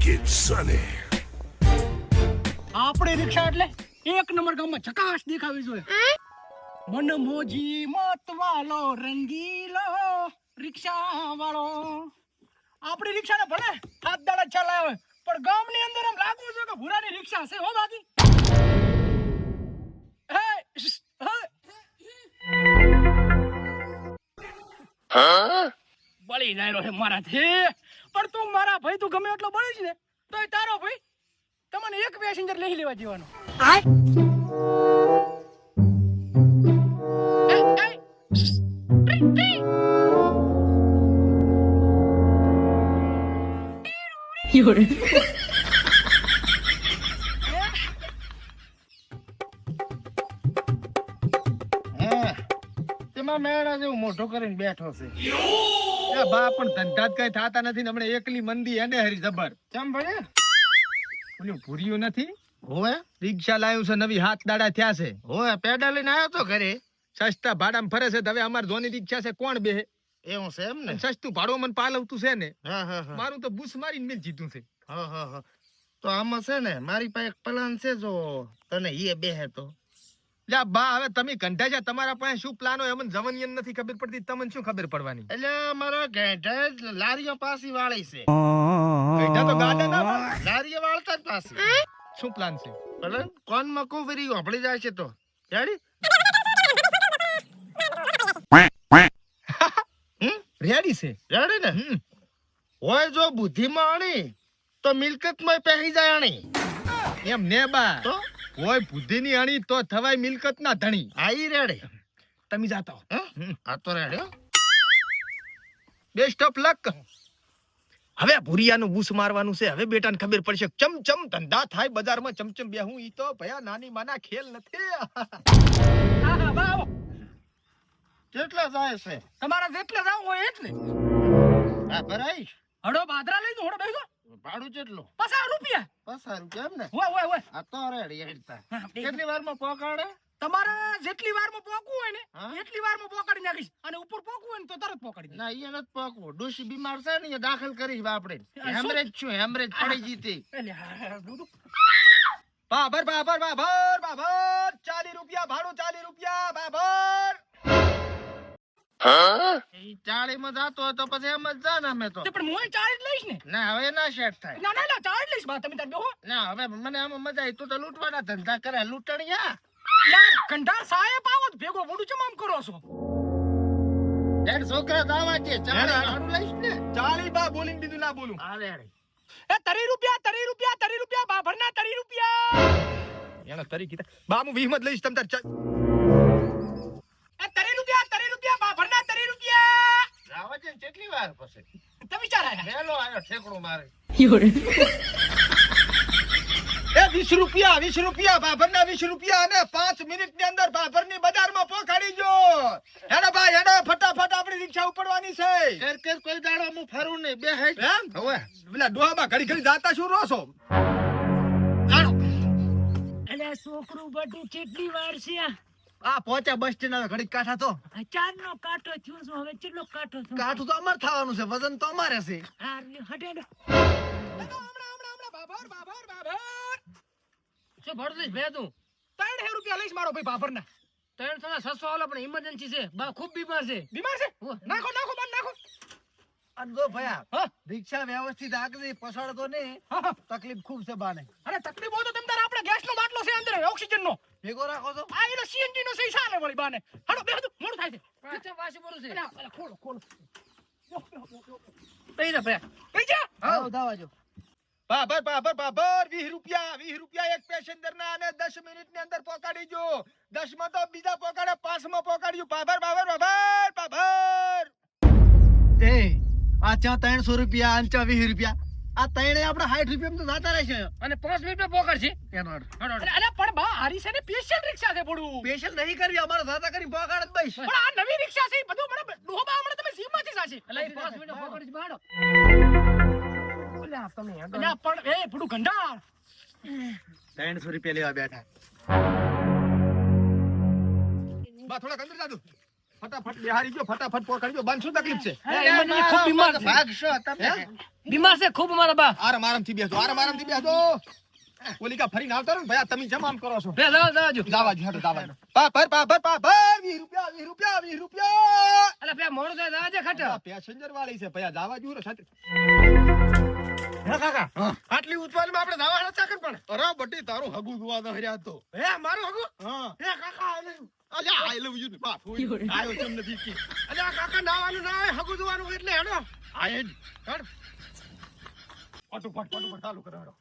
it, Sonny. આપણે રિક્ષા એટલે એક નંબર ગામમાં ચકાશ દેખાવી જોઈએ. મન મોજી મત વાલો રંગીલો રિક્ષા વાળો. આપણી રિક્ષાને ભલે હાથ દાડા ચલાવે પણ ગામની અંદર એમ લાગવું જોઈએ કે ભૂરાની રિક્ષા છે હો બાકી. હે બળી જાય રહ્યો મારાથી. પણ તું મારા ભાઈ તું ગમે એટલો બળી છે ને તોય તારો ભાઈ તમને એક પેસેન્જર લઈ લેવા જવાનો. તેમાં મેળા જેવું મોઢો કરીને બેઠો છે. એ બા પણ ધંધા જ કઈ થાતા નથી ને હમણાં એકલી મંદી એને હરી જબર. ચમ ભાઈ ઓલું ભૂર્યું નથી હોવે રિક્ષા લાવ્યું છે નવી હાથ દાડા થયા છે. હોવે પેડા લઈને આવ્યો તો ઘરે. સસ્તા ભાડામાં ફરે છે તો હવે અમાર ધોની રિક્ષા છે કોણ બેહે? એવું છે એમ ને. સસ્તું ભાડું મને પાલવતું છે ને. હા હા હા મારું તો બુસ મારીને મેં જીતું છે. હા હા હા તો આમાં છે ને મારી પાસે એક પ્લાન છે જો તને એ બેહે તો. લ્યા બા હવે તમે કંઠા છે તમારા પાસે શું પ્લાન હોય અમને જવનિયન નથી ખબર પડતી તમને શું ખબર પડવાની? એટલે મારા ઘેઢા લારીઓ પાસી વાળી છે. કંઠા તો ગાડા ના વાળે. લારીઓ વાળતા જ પાસી. શું પ્લાન છે? ભલે કોણ મકો વેરી હોભળી જાય છે તો રેડી. રેડી છે રેડી ને. હોય જો બુદ્ધિમાં આણી તો મિલકતમાં પહેરી જાય આણી. એમ ને બા તો હોય બુદ્ધિની અણી તો થવાય મિલકત ના ધણી. આઈ રેડી. તમે જાતા હો. આ તો રેડી. Best of luck. હવે ભુરિયાનું બૂસ મારવાનું છે. હવે બેટાને ખબર પડશે ચમચમ ધંધા થાય બજારમાં ચમચમ બેહું ઈ તો ભયા નાની માના ખેલ નથી. હા બા આવો. કેટલા જાય છે? તમારા જેટલા જાવ હોય એટલે. હા ભરાઈ હડો બાદરા લઈ દો હડો બેસો. ભાડું કેટલું? 50 રૂપિયા. 50 રૂપિયા એમ ને? હોય આ તો રેડી હેડતા. હા, કેટલી વારમાં પહોંચાડે? તમારે જેટલી વારમાં પોકવું હોય ને હા? એટલી વારમાં પોકાડી નાખીશ અને ઉપર પોકવું હોય ને તો તરત પોકાડી ના ઈ નથી પહોંચવું. ડોશી બીમાર છે ને એ દાખલ કરીશ આપણે. શું? હેમરેજ છું હેમરેજ પડી જીતી. એટલે હા દૂધું. બાબર 40 રૂપિયા ભાડું 40 રૂપિયા બાબર. ઈ 40 માં જાતો હોય તો પછી એમ જ જા ને અમે તો. તે પણ હું ચાર્જ લઈશ ને. ના હવે ના સેટ થાય. ના ચાર્જ લઈશ બા તમે તાર બેહો. ના હવે મને આમાં મજા આવી. તું તો લૂંટવાના ધંધા કરે લૂંટણિયા. યાર કંઠા સાહેબ આવો જ ભેગો મોડું ચમ આમ કરો છો. યાર છોકરા દાવા છે 40 હેડ, હેડ. ભાડું લઈશ ને. 40 બા બોલીને દીધું ના બોલું. અરે અરે એ 30 રૂપિયા બાભરના 30 રૂપિયા. એને તરી કીધા બા હું 20 માં જ લઈશ તમ તાર એ 30 રૂપિયા બાભરના 30 રૂપિયા. જાવા છે કેટલી વાર પછી તમે વિચાર આયા. મેલો આયો ઠેકડો મારે. એ 20 રૂપિયા બાભરના 20 રૂપિયા અને 5 મિનિટ ની અંદર બાભરની બજારમાં પહોંચાડી જો. હેડો ભાઈ હેડો ફટાફટ આપણી રિક્ષા ઉપડવાની છે. કર કોઈ દાડો હું ફરું નહીં બે હે. એમ હવે પેલા ડોહામાં ઘડી જાતા શું રોસો? અલ્યા છોકરું બધું કેટલી વાર છે આ પહોંચ્યા બસ સ્ટેન્ડ આવે ઘડી કાઠા તો. આ ચાંદનો કાંટો થયો છું હવે કેટલો કાંટો થયો કાઠું તો અમાર થવાનું છે વજન તો અમારે છે. હા હટેડો હમણાં બાબર. શું ભરું દઈશ બે તું 3 રૂપિયા લઈશ મારો ભાઈ બાભરના. 300 વાળો પણ ઇમરજન્સી છે બા ખૂબ બીમાર છે બીમાર છે? નાખો બંધ નાખો. અને જો ભયા હા રિક્ષા વ્યવસ્થિત આગળ પછાડ તો ને હા. તકલીફ ખૂબ છે બાને. અરે તકલીફ હોય તો તમ તાર આપણે ગેસનો બાટલો છે અંદર ઓક્સિજન નો. ભેગો રાખો છો. આ એનો સીએનજી નો સહી સાલે વળી બાને. હડો બેહો મોડું થાય છે. પાછા વાસી બોલું છે અલા ખોલો. તઈ રે ભયા કઈ જા? આવો દાવાજો. બાબર 20 રૂપિયા એક પેસેન્જર ના અને 10 મિનિટ ની અંદર પહોંચાડી જો. 10 માં તો બીજા પહોંચાડે 5 માં પહોંચાડ્યું. બાબર. એ આ ચા 300 રૂપિયા અને ચા 20 રૂપિયા આ ત્રણે આપણે 60 રૂપિયા તો જાતા રહેશે. અને 5 મિનિટમાં પોકર છે એનો અર્થ. અરે પણ બા હારી છે ને સ્પેશિયલ રિક્ષા છે પડું. સ્પેશિયલ નહીં કરવી અમારે જાતા કરી પહોંચાડ જ બસ. પણ આ નવી રિક્ષા છે ઈ બધું મને ડોહા હમણાં તમે સીમાંથી સાચી. એટલે 5 મિનિટમાં પોકર છે બાડો અલ્યા તમે અલ્યા પણ એ પડું ગંડા 300 રૂપિયા લેવા બેઠા. બા થોડા અંદર જાદુ. ફટાફટ બિહારી ગયો, ફટાફટ પકડી ગયો. બાન શું તકલીફ છે? ઇમરજન્સી ખૂબ બીમાર છે. ભાગશો તમે. હે? બીમાર છે ખૂબ મારા બા. આરામથી બેસજો. ઓલી કા ફરીને આવતા રહો ને ભાઈ, આ તમે જમ આમ કરો છો. બે દવા જો. જાવા જો, હેડો જાવા જો. પાપર 20 રૂપિયા. અલા પે મોડું થાય દવા જે ખટ. આ પેસેન્જર વાળી છે ભયા, જાવા જો રે સાથે. હે કાકા હા. આટલી ઉતાવળમાં આપણે દવા ચાકર પણ અરે બટી તારું હગું જોવા દો હર્યા તો. હે મારું હગું હા. હે કાકા આલે અલ્યા આઈ લવ યુ ને બાપ. આયો ચમ નથી કી. અલ્યા કાકા નાવાનું ના આવે હગું જોવાનું એટલે હેડો આય જ. હેડ ફટાફટ ચાલુ કરો હેડો.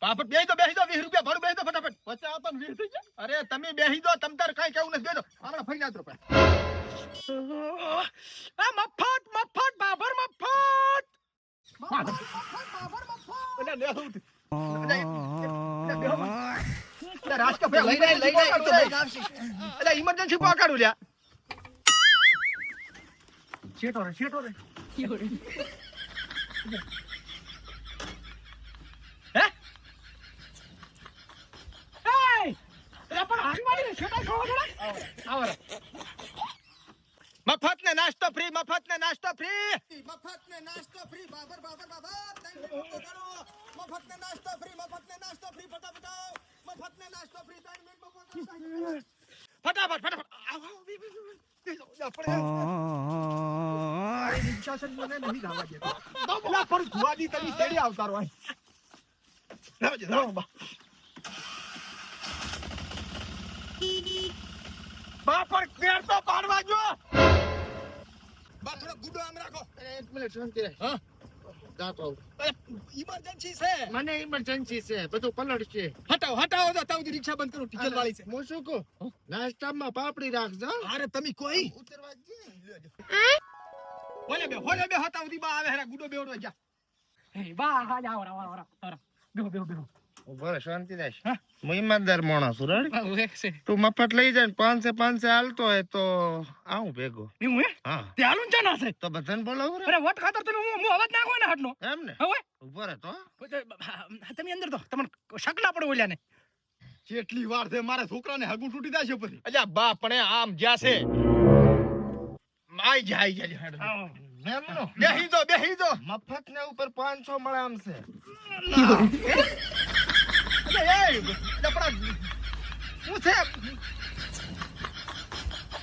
પાપડ બેહી દો 20 રૂપિયા ભાડું બેહી દો ફટાફટ. વચ્ચે આવતા ને 20 થઈ ગયા. અરે તમે બેહી દો, તમ તાર કાઈ કેવું નથી. બેહી દો. હમણાં ફરી જાત રૂપિયા. આ મફત બાબર મફત. અલ્યા લે હું. અલ્યા રાજકા ભાઈ લઈ આવશે અલ્યા ઇમરજન્સી પકડું લ્યા. શેટો રે. હે? એય! અરે પણ હારી વાળી છેટાઈ ખાવા થોડા. આવો રે. મફત ને નાસ્તો ફ્રી. મફત ને નાસ્તો ફ્રી બાબર મફત ને નાસ્તો ફ્રી ફટાફટ આવો. મફત ને નાસ્તો ફ્રી 3 મિનિટ ફટાફટ આવો. આપણે રિક્ષા છે મને નહીં જવા દેતો. અલ્યા પણ ગુવાજી તમે શેરી આવતા રહો. જાવ બા. બાપર કેર તો પાડવા જો. બા થોડો ગુડો આમ રાખો. એક મિનિટ શાંતિ રહે. હા. જાતો ઇમરજન્સી છે. મને ઇમરજન્સી છે બધું પલટ છે. હટાવો તો તાવ રિક્ષા બંધ કરો. ડીઝલ વાળી છે. હું શું કહું નાસ્તામાં પાપડી રાખજો. અરે તમે કોઈ ઉતરવા જ હોલે બે હટાવ દી બા આવે હેરા ગુડો બેવડો જા. એ બા હા આવરા. બેહો. ઉભો શાંતિ રહે. હા? હું ઈમાનદાર માણસ છું રેડી. તું મફત લઈ જાય ને 500 હાલતો હોય તો આવું ભેગો. હું હે હા તે હાલું જ ના છે. તો બધાને બોલાવું રે અરે વટ ખાતર તમે હું અવાજ નાખો ને હાટનો. એમ ને હવે ઉભો રહે તો તમે અંદર તો તમને શક ના પડે ઓલ્યાને. કેટલી વાર છે મારા છોકરાને હગું તૂટી જાય છે પછી. અલ્યા બા પણ આમ જ્યાં છે આઈ જાય. એમનો બેહી દો. મફત ને ઉપર 500 મળે આમ છે. શું છે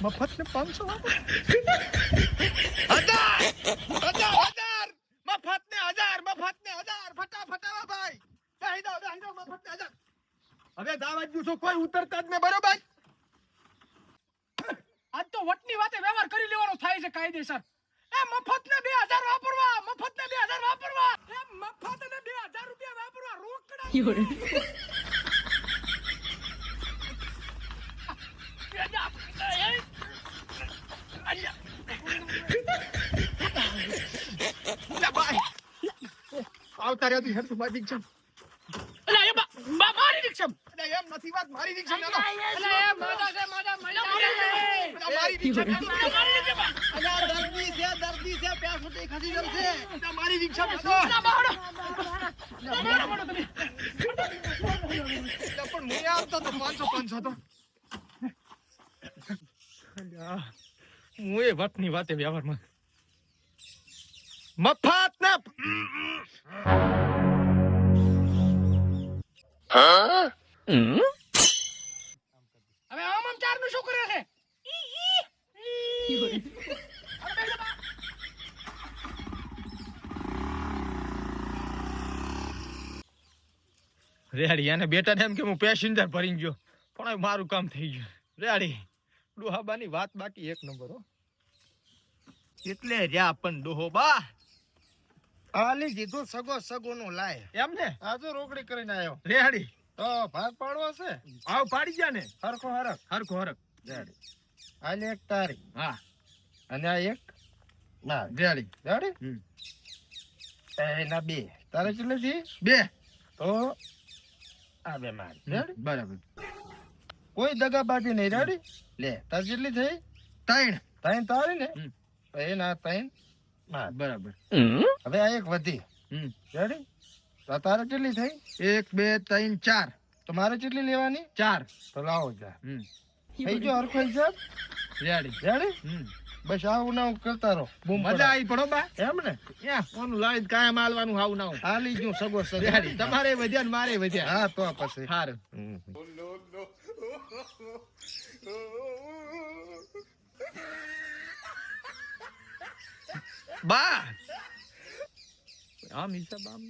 મફત ને 500 મફત ને 1000 ફટાફટ આવો ભાઈ. બેહી દો મફત ને 1000. હવે દાવા જ છો કોઈ ઉતરતા જ ને બરોબર. આજ તો વટની વાતે વ્યવહાર કરી લેવાનો થાય છે કાયદેસર. એ મફત ને 2000 વાપરવા. એ મફત ને 2000 રૂપિયા વાપરવા રોકડા. આવતા રહ્યા તું હેડ મારી રિક્ષા. અલા એ મારી રિક્ષા. એમ નથી વાત મારી રિક્ષા અલા એ માજા છે મારી રિક્ષા દર્દી છે પ્યાસ ઉઠી ખસી જમશે. મારી રિક્ષા પણ હું આવતો તો 500 તો હું એ વટની વાતે વ્યવહારમાં મફત ને હવે આમ ચાર નું શું કરે છે? રેડી અને બેટા ને એમ કે હું પેસેન્જર ભરી ગયો પણ હવે મારું કામ થઈ ગયું. રેડી ડોહાબાની વાત બાકી એક નંબર હો. એટલે રહ્યા પણ ડોહોબા આલી દીધું સગો નું લાય. એમ ને આજો રોકડી કરીને આવ્યો. રેડી તો ભાગ પાડવો છે આવ પાડી ગયા ને હરખો હરખ રેડી. આલે એક તારી હા અને આ એક ના રેડી રેડી. એના 2 તારે કેટલી થી 2 તો આ 2 મારી રેડી. બરાબર કોઈ દગાબાજી નહીં રેડી. લે તાર કેટલી થઈ 3 3 તારી ને એના 3 માર બરાબર. હવે આ એક વધી રેડી. તો તારે કેટલી થઈ 1 2 3 4 તો મારે કેટલી લેવાની 4 તો લાવો જા. થઈ ગયો હરખાઈ સાહેબ રેડી રેડી બસ આવું ના કરતા રહો બૂમ મજા આવી પડો બા એમ ને ઓનું લાવી કાયમ હાલવાનું હાવ ના હાલી ગયું સગો રેડી તમારે વધ્યા ને મારે વધ્યા હા તો પછી સારું બા આમ હિસાબ આમ